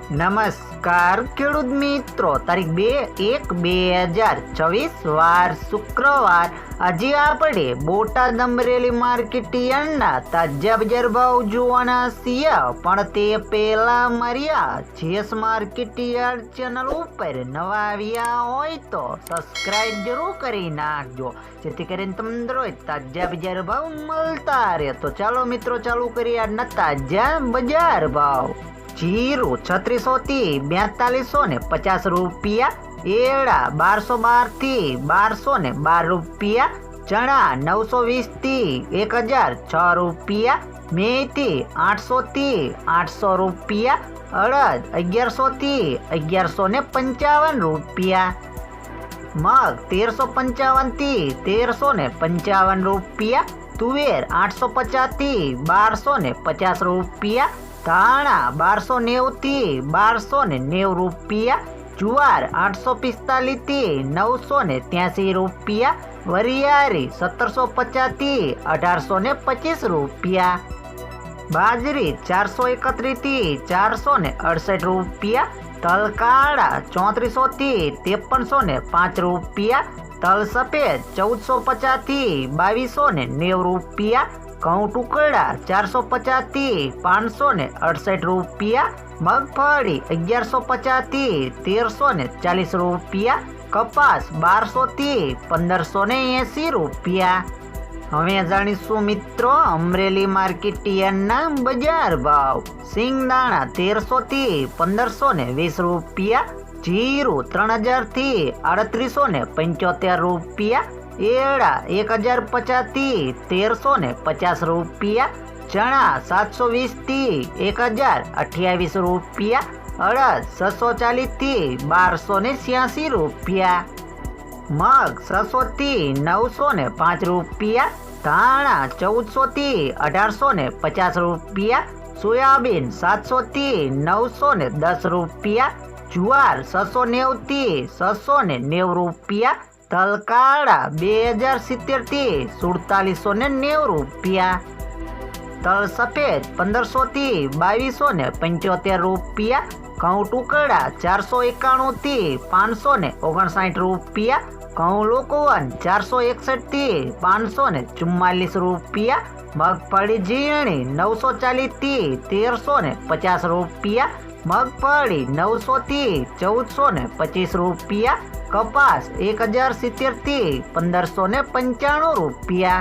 નમસ્કાર ખેડૂત મિત્રો, તારીખ 2/1/2024 વાર શુક્રવાર। આજે આપણે બોટાદ અમરેલી માર્કેટ યાર્ડના તાજા બજાર ભાવ જોવાના છીએ, પણ તે પહેલા મારી જેએસ માર્કેટ યાર્ડ ચેનલ ઉપર નવા આવ્યા હોય તો સબસ્ક્રાઇબ જરૂર કરી નાખજો, જેથી કરીને તમને રોજ તાજા બજાર ભાવ મળતા રહે। તો ચાલો મિત્રો, ચાલુ કરીએ આજના તાજા બજાર ભાવ। जीरु 3600 थी 4250 रुपया, एड़ा 1212 थी 1212 रुपया, चना 920 थी 1006 रुपया, मेथी 800 थी 800 रुपया, अड़द 1100 थी 1155 रुपया, मग 1355 थी 1355 रुपया, तुवेर 850 थी 1250 रुपया, धाणा 1290 थी 1290 रुपया, जुआर 845 थी 983 रुपया, वरियारी 1750 थी 1825 रुपया, बाजरी 431 थी 468 रुपया, तल काड़ा 3400 थी 5305 रुपया, तल सफेद 1450 थी 2290 रुपया, घऊं टुकड़ा 450 थी 568 रुपया, मगफड़ी 1150 थी 1340 रुपया, कपास 1200 थी 1580 रुपया। हवे जाणीशुं मित्रों अमरेली मार्केट यार्डना बजार भाव। सींगदाणा 1300 थी 1520 रुपया, जीरु 3000 थी 3875 रुपया, एड़ा 1050 थी 1350 रुपया, चना 720 थी 1028 रुपया, अड़द 640 थी 1286 रुपया, मग 600 थी 905 रुपया, धाणा 1400 थी 1850 रुपया, सोयाबीन 700 थी 910 रुपया, जुआर 690 थी 690 रुपया, तल काड़ा 2070 थी 4790 रुपया, तल सफेद 1500 थी 2275 रुपया, घऊं टुकड़ा 491 थी 559 रुपया, घऊं लोकोवन 461 थी 544 रुपया, मगफड़ी झीणी 940 थी 1350 रुपया, मगफड़ी 900 थी 1425 रुपया, कपास 1070 थी 1595 रुपया।